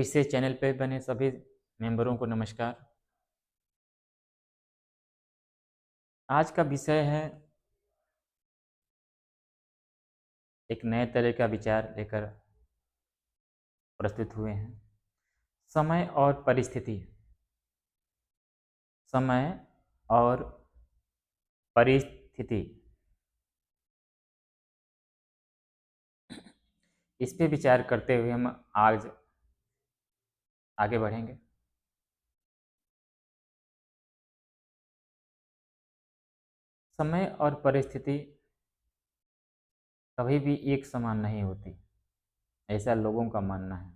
फिर से चैनल पे बने सभी मेंबरों को नमस्कार। आज का विषय है एक नए तरह का विचार लेकर प्रस्तुत हुए हैं। समय और परिस्थिति। समय और परिस्थिति, इस पे विचार करते हुए हम आज आगे बढ़ेंगे। समय और परिस्थिति कभी भी एक समान नहीं होती, ऐसा लोगों का मानना है।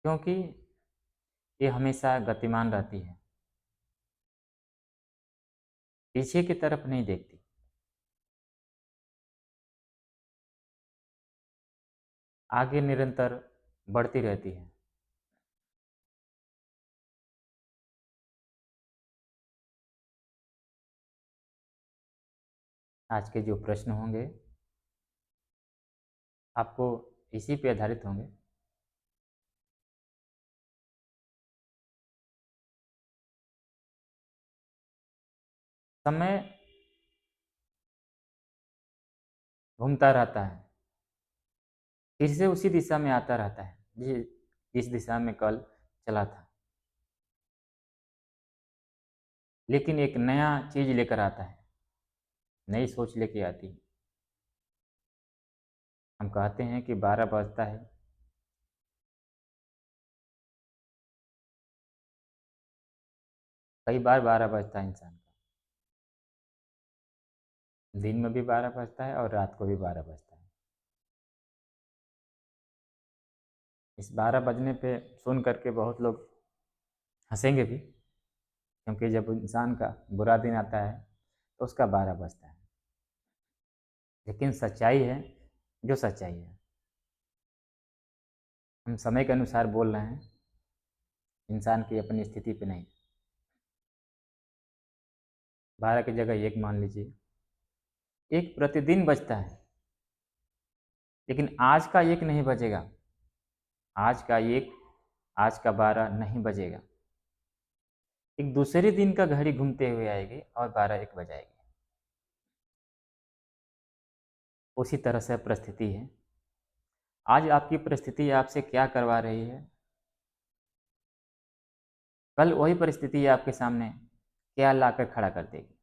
क्योंकि ये हमेशा गतिमान रहती है, पीछे की तरफ नहीं देखती। आगे निरंतर बढ़ती रहती है। आज के जो प्रश्न होंगे आपको इसी पे आधारित होंगे। समय घूमता रहता है, फिर से उसी दिशा में आता रहता है जिस दिशा में कल चला था, लेकिन एक नया चीज लेकर आता है, नई सोच लेके आती है। हम कहते हैं कि 12 बजता है, कई बार 12 बजता है इंसान का। दिन में भी 12 बजता है और रात को भी 12 बजता है। इस 12 बजने पे सुन करके बहुत लोग हंसेंगे भी, क्योंकि जब इंसान का बुरा दिन आता है तो उसका 12 बजता है। लेकिन सच्चाई है जो सच्चाई है, हम समय के अनुसार बोल रहे हैं, इंसान की अपनी स्थिति पे नहीं। 12 की जगह एक मान लीजिए। एक प्रतिदिन बजता है, लेकिन आज का एक नहीं बजेगा। आज का एक, आज का 12 नहीं बजेगा। एक दूसरे दिन का घड़ी घूमते हुए आएगी और 12 एक बजाएगी। उसी तरह से परिस्थिति है। आज आपकी परिस्थिति आपसे क्या करवा रही है, कल वही परिस्थिति आपके सामने क्या लाकर खड़ा कर देगी।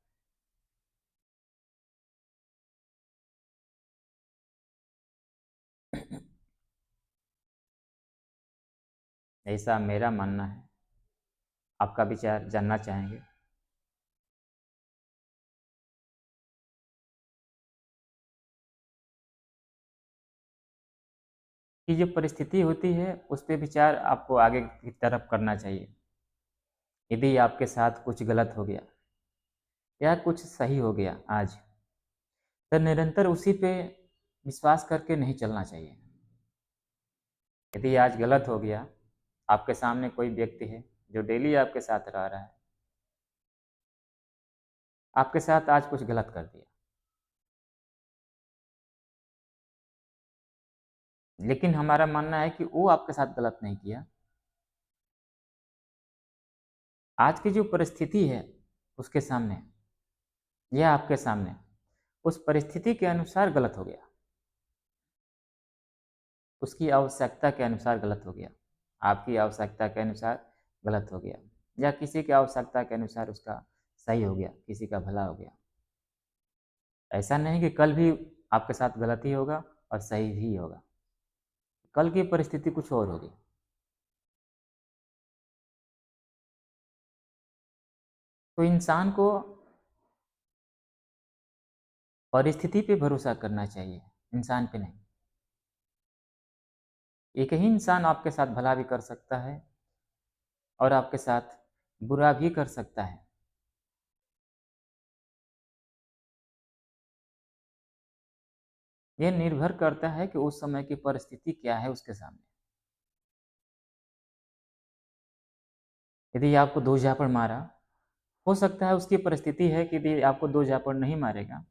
ऐसा मेरा मानना है। आपका विचार जानना चाहेंगे। कि जो परिस्थिति होती है उस पर विचार आपको आगे की तरफ करना चाहिए। यदि आपके साथ कुछ गलत हो गया या कुछ सही हो गया आज, तो निरंतर उसी पे विश्वास करके नहीं चलना चाहिए। यदि आज गलत हो गया, आपके सामने कोई व्यक्ति है जो डेली आपके साथ रह रहा है, आपके साथ आज कुछ गलत कर दिया, लेकिन हमारा मानना है कि वो आपके साथ गलत नहीं किया। आज की जो परिस्थिति है उसके सामने या आपके सामने, उस परिस्थिति के अनुसार गलत हो गया, उसकी आवश्यकता के अनुसार गलत हो गया, आपकी आवश्यकता के अनुसार गलत हो गया, या किसी की आवश्यकता के अनुसार उसका सही हो गया, किसी का भला हो गया। ऐसा नहीं कि कल भी आपके साथ गलती होगा और सही भी होगा। कल की परिस्थिति कुछ और होगी। तो इंसान को परिस्थिति पे भरोसा करना चाहिए, इंसान पे नहीं। एक ही इंसान आपके साथ भला भी कर सकता है और आपके साथ बुरा भी कर सकता है। यह निर्भर करता है कि उस समय की परिस्थिति क्या है उसके सामने। यदि आपको 2 झापड़ मारा, हो सकता है उसकी परिस्थिति है कि यदि आपको 2 झापड़ नहीं मारेगा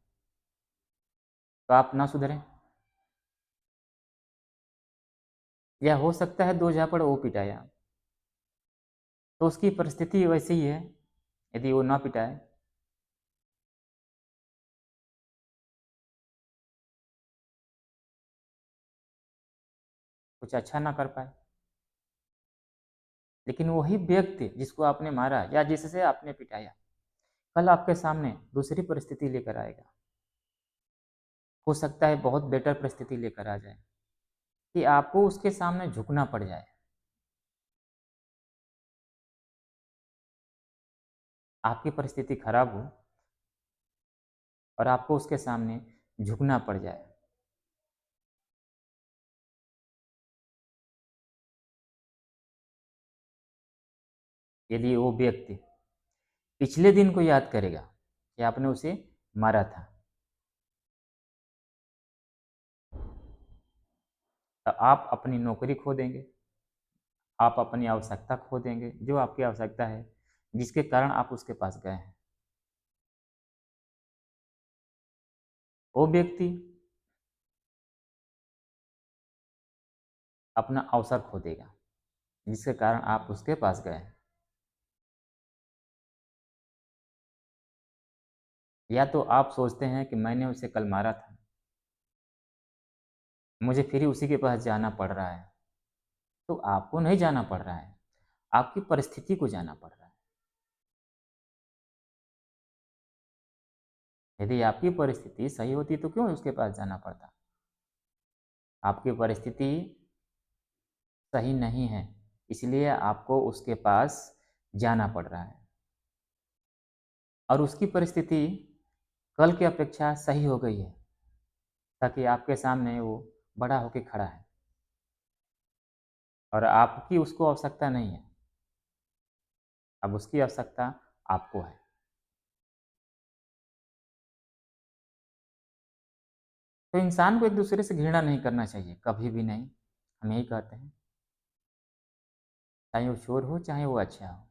तो आप ना सुधरें। या हो सकता है 2 झापड़ वो पिटाया, तो उसकी परिस्थिति वैसी ही है। यदि वो ना पिटाए, कुछ अच्छा ना कर पाए, लेकिन वही व्यक्ति जिसको आपने मारा या जिससे आपने पिटाया, कल आपके सामने दूसरी परिस्थिति लेकर आएगा। हो सकता है बहुत बेटर परिस्थिति लेकर आ जाए कि आपको उसके सामने झुकना पड़ जाए। आपकी परिस्थिति खराब हो और आपको उसके सामने झुकना पड़ जाए। यदि वो व्यक्ति पिछले दिन को याद करेगा कि आपने उसे मारा था, तो आप अपनी नौकरी खो देंगे, आप अपनी आवश्यकता खो देंगे, जो आपकी आवश्यकता है, जिसके कारण आप उसके पास गए हैं। वो व्यक्ति अपना अवसर खो देगा, जिसके कारण आप उसके पास गए हैं। या तो आप सोचते हैं कि मैंने उसे कल मारा था, मुझे फिर उसी के पास जाना पड़ रहा है। तो आपको नहीं जाना पड़ रहा है, आपकी परिस्थिति को जाना पड़ रहा है। यदि आपकी परिस्थिति सही होती तो क्यों उसके पास जाना पड़ता? आपकी परिस्थिति सही नहीं है, इसलिए आपको उसके पास जाना पड़ रहा है। और उसकी परिस्थिति कल की अपेक्षा सही हो गई है, ताकि आपके सामने वो बड़ा होके खड़ा है और आपकी उसको आवश्यकता नहीं है। अब उसकी आवश्यकता आपको है। तो इंसान को एक दूसरे से घृणा नहीं करना चाहिए, कभी भी नहीं। हम यही कहते हैं, चाहे वो चोर हो चाहे वो अच्छा हो,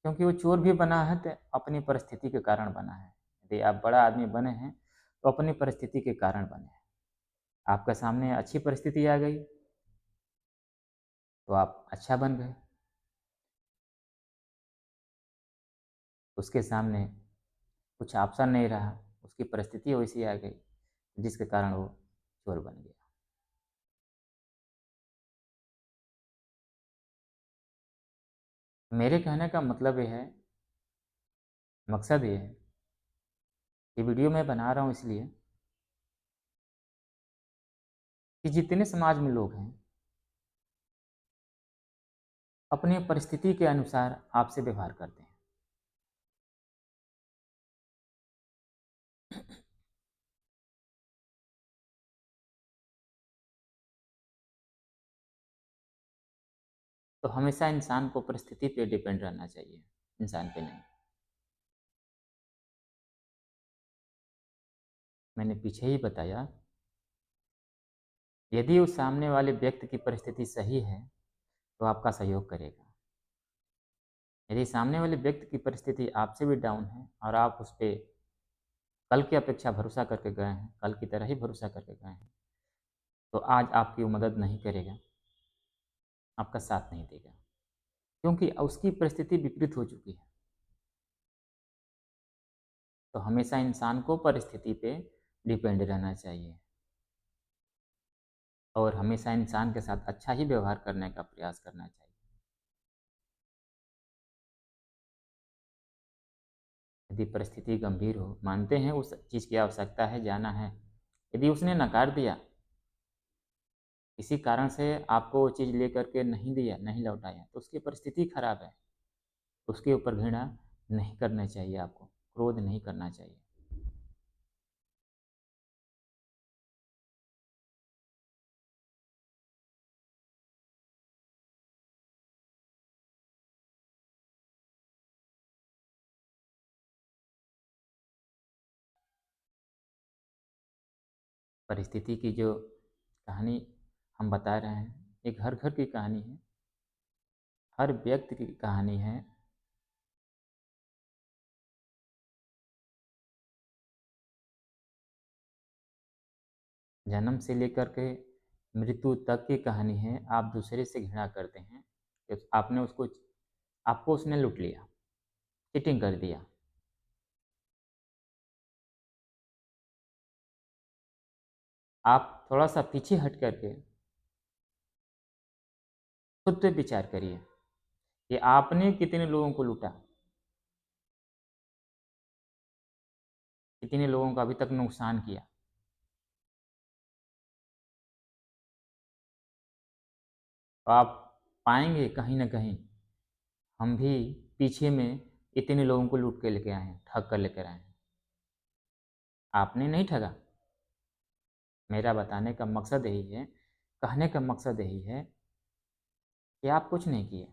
क्योंकि वो चोर भी बना है तो अपनी परिस्थिति के कारण बना है। यदि आप बड़ा आदमी बने हैं तो अपनी परिस्थिति के कारण बने हैं। आपके सामने अच्छी परिस्थिति आ गई तो आप अच्छा बन गए, उसके सामने कुछ ऑप्शन नहीं रहा, उसकी परिस्थिति वैसी आ गई जिसके कारण वो चोर बन गया। मेरे कहने का मतलब ये है, मकसद ये है, ये वीडियो मैं बना रहा हूँ इसलिए कि जितने समाज में लोग हैं अपनी परिस्थिति के अनुसार आपसे व्यवहार करते हैं। तो हमेशा इंसान को परिस्थिति पे डिपेंड रहना चाहिए, इंसान पे नहीं। मैंने पीछे ही बताया, यदि उस सामने वाले व्यक्ति की परिस्थिति सही है तो आपका सहयोग करेगा। यदि सामने वाले व्यक्ति की परिस्थिति आपसे भी डाउन है और आप उस पर कल की अपेक्षा भरोसा करके गए हैं, कल की तरह ही भरोसा करके गए हैं, तो आज आपकी वो मदद नहीं करेगा, आपका साथ नहीं देगा, क्योंकि उसकी परिस्थिति विपरीत हो चुकी है। तो हमेशा इंसान को परिस्थिति पे डिपेंड रहना चाहिए और हमेशा इंसान के साथ अच्छा ही व्यवहार करने का प्रयास करना चाहिए। यदि परिस्थिति गंभीर हो, मानते हैं उस चीज़ की आवश्यकता है, जाना है, यदि उसने नकार दिया, किसी कारण से आपको वो चीज़ लेकर के नहीं दिया, नहीं लौटाया, तो उसकी परिस्थिति खराब है। उसके ऊपर घृणा नहीं करना चाहिए, आपको क्रोध नहीं करना चाहिए। परिस्थिति की जो कहानी हम बता रहे हैं, एक हर घर की कहानी है, हर व्यक्ति की कहानी है। जन्म से लेकर के मृत्यु तक की कहानी है। आप दूसरे से घृणा करते हैं कि आपने उसको आपको उसने लूट लिया, चीटिंग कर दिया। आप थोड़ा-सा पीछे हट कर के खुद पे विचार करिए कि आपने कितने लोगों को लूटा, कितने लोगों का अभी तक नुकसान किया। तो आप पाएँगे कहीं न कहीं हम भी पीछे में इतने लोगों को लूट के लेके आए हैं, ठग कर लेकर आए हैं। आपने नहीं ठगा। मेरा बताने का मकसद यही है, कहने का मकसद यही है कि आप कुछ नहीं किए।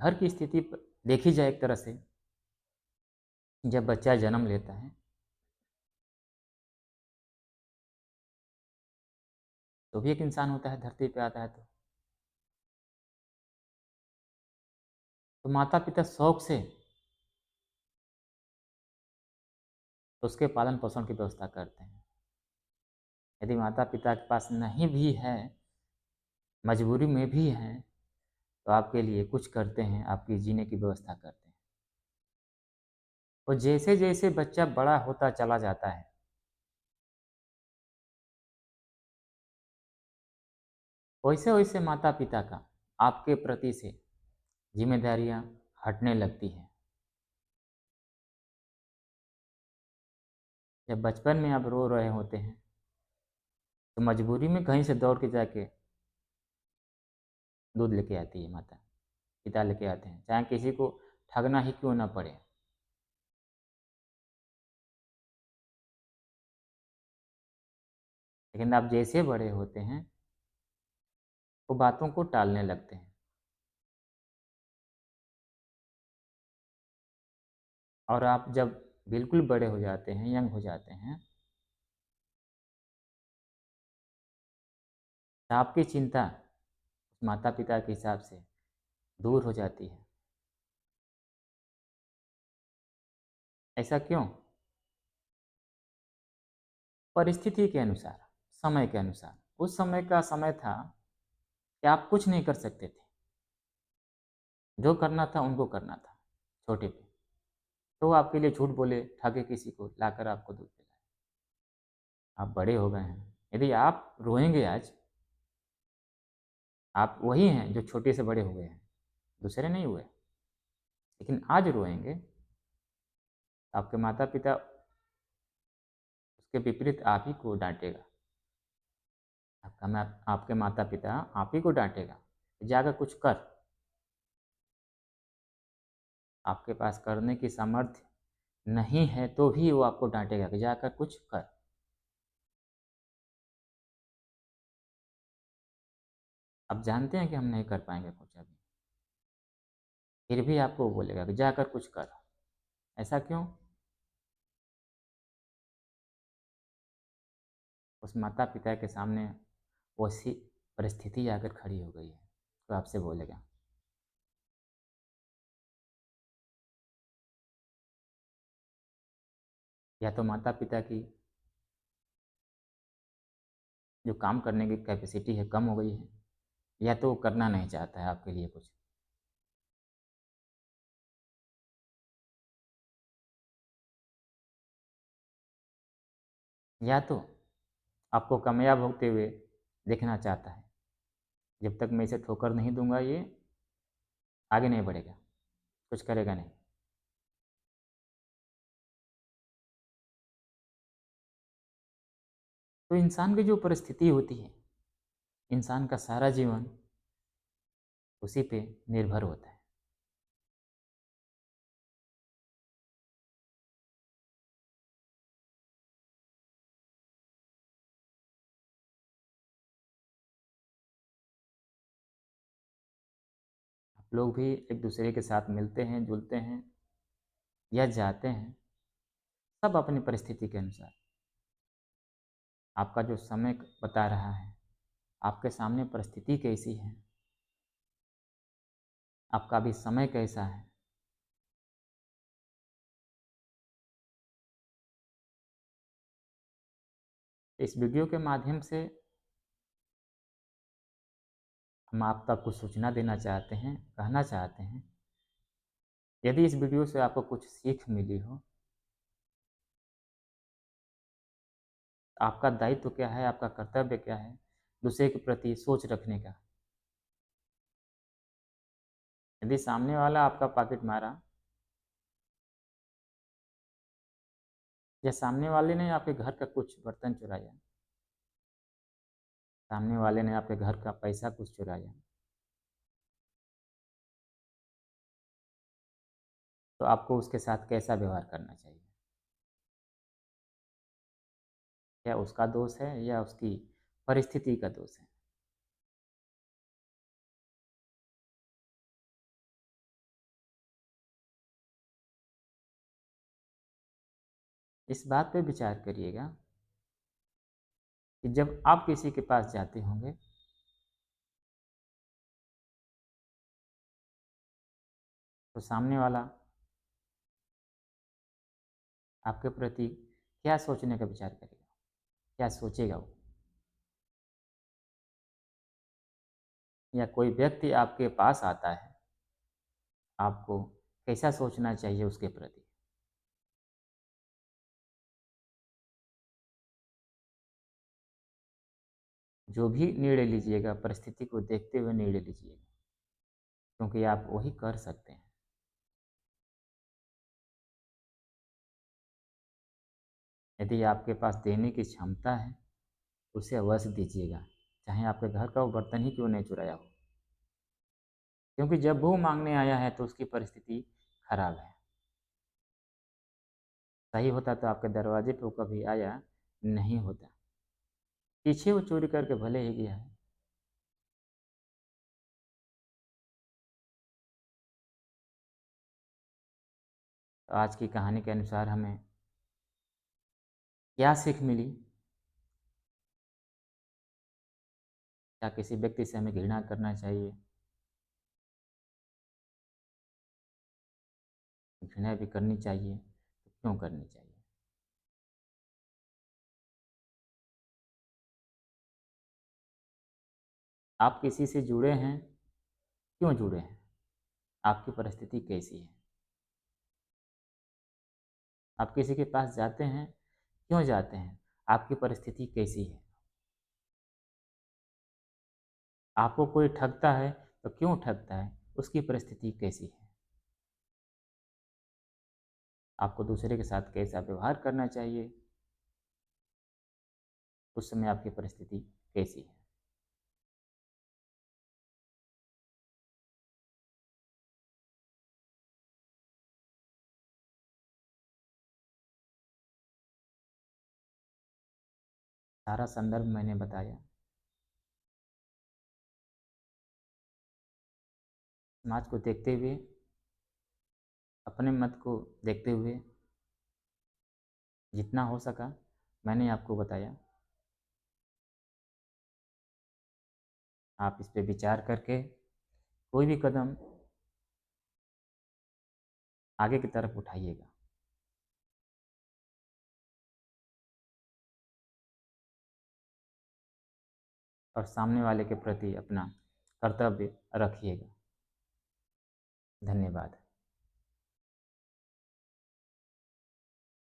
घर की स्थिति देखी जाए एक तरह से, जब बच्चा जन्म लेता है तो भी एक इंसान होता है, धरती पे आता है तो माता पिता शौक से उसके पालन पोषण की व्यवस्था करते हैं। यदि माता पिता के पास नहीं भी है, मजबूरी में भी हैं, तो आपके लिए कुछ करते हैं, आपकी जीने की व्यवस्था करते हैं। और जैसे जैसे बच्चा बड़ा होता चला जाता है, वैसे वैसे माता पिता का आपके प्रति से जिम्मेदारियां हटने लगती हैं। जब बचपन में आप रो रहे होते हैं तो मजबूरी में कहीं से दौड़ के जाके दूध लेके आती है माता, पिता लेके आते हैं, चाहे किसी को ठगना ही क्यों ना पड़े। लेकिन आप जैसे बड़े होते हैं वो बातों को टालने लगते हैं, और आप जब बिल्कुल बड़े हो जाते हैं, यंग हो जाते हैं, तो आपकी चिंता माता पिता के हिसाब से दूर हो जाती है। ऐसा क्यों? परिस्थिति के अनुसार, समय के अनुसार। उस समय का समय था कि आप कुछ नहीं कर सकते थे, जो करना था उनको करना था, छोटे पे। तो वो आपके लिए झूठ बोले, ठगे किसी को, लाकर आपको दूध पिलाए। आप बड़े हो गए हैं। यदि आप रोएंगे आज, आप वही हैं जो छोटे से बड़े हुए हैं, दूसरे नहीं हुए। लेकिन आज रोएंगे, आपके माता पिता उसके विपरीत आप ही को डांटेगा। आपके माता पिता आप ही को डांटेगा, जाकर कुछ कर। आपके पास करने की सामर्थ्य नहीं है तो भी वो आपको डांटेगा कि जाकर कुछ कर। आप जानते हैं कि हम नहीं कर पाएंगे कुछ अभी, फिर भी आपको बोलेगा कि जाकर कुछ कर। ऐसा क्यों? उस माता पिता के सामने वैसी परिस्थिति आकर खड़ी हो गई है, तो आपसे बोलेगा। या तो माता पिता की जो काम करने की कैपेसिटी है कम हो गई है, या तो वो करना नहीं चाहता है आपके लिए कुछ। या तो आपको कामयाब होते हुए देखना चाहता है, जब तक मैं इसे ठोकर नहीं दूंगा ये आगे नहीं बढ़ेगा, कुछ करेगा नहीं। तो इंसान की जो परिस्थिति होती है, इंसान का सारा जीवन उसी पे निर्भर होता है। आप लोग भी एक दूसरे के साथ मिलते हैं, जुलते हैं या जाते हैं, सब अपनी परिस्थिति के अनुसार। आपका जो समय बता रहा है, आपके सामने परिस्थिति कैसी है, आपका भी समय कैसा है, इस वीडियो के माध्यम से हम आप तक कुछ सूचना देना चाहते हैं, कहना चाहते हैं। यदि इस वीडियो से आपको कुछ सीख मिली हो, आपका दायित्व क्या है, आपका कर्तव्य क्या है दूसरे के प्रति सोच रखने का। यदि सामने वाला आपका पॉकेट मारा या सामने वाले ने आपके घर का कुछ बर्तन चुराया, सामने वाले ने आपके घर का पैसा कुछ चुराया, तो आपको उसके साथ कैसा व्यवहार करना चाहिए? क्या उसका दोष है या उसकी परिस्थिति का दोष है? इस बात पे विचार करिएगा कि जब आप किसी के पास जाते होंगे तो सामने वाला आपके प्रति क्या सोचने का विचार करेगा, क्या सोचेगा वो? या कोई व्यक्ति आपके पास आता है, आपको कैसा सोचना चाहिए उसके प्रति? जो भी निर्णय लीजिएगा परिस्थिति को देखते हुए निर्णय लीजिएगा, क्योंकि आप वही कर सकते हैं। यदि आपके पास देने की क्षमता है, उसे अवश्य दीजिएगा, चाहे आपके घर का वो बर्तन ही क्यों नहीं चुराया हो। क्योंकि जब वो मांगने आया है तो उसकी परिस्थिति खराब है। सही होता तो आपके दरवाजे पे वो कभी आया नहीं होता। पीछे वो चोरी करके भले ही गया है। तो आज की कहानी के अनुसार हमें क्या सीख मिली? क्या किसी व्यक्ति से हमें घृणा करना चाहिए? घृणा भी करनी चाहिए तो क्यों करनी चाहिए? आप किसी से जुड़े हैं, क्यों जुड़े हैं? आपकी परिस्थिति कैसी है? आप किसी के पास जाते हैं, क्यों जाते हैं? आपकी परिस्थिति कैसी है? आपको कोई ठगता है तो क्यों ठगता है? उसकी परिस्थिति कैसी है? आपको दूसरे के साथ कैसा व्यवहार करना चाहिए? उस समय आपकी परिस्थिति कैसी है? सारा संदर्भ मैंने बताया। समाज को देखते हुए, अपने मत को देखते हुए जितना हो सका मैंने आपको बताया। आप इस पे विचार करके कोई भी कदम आगे की तरफ उठाइएगा। और सामने वाले के प्रति अपना कर्तव्य रखिएगा। धन्यवाद।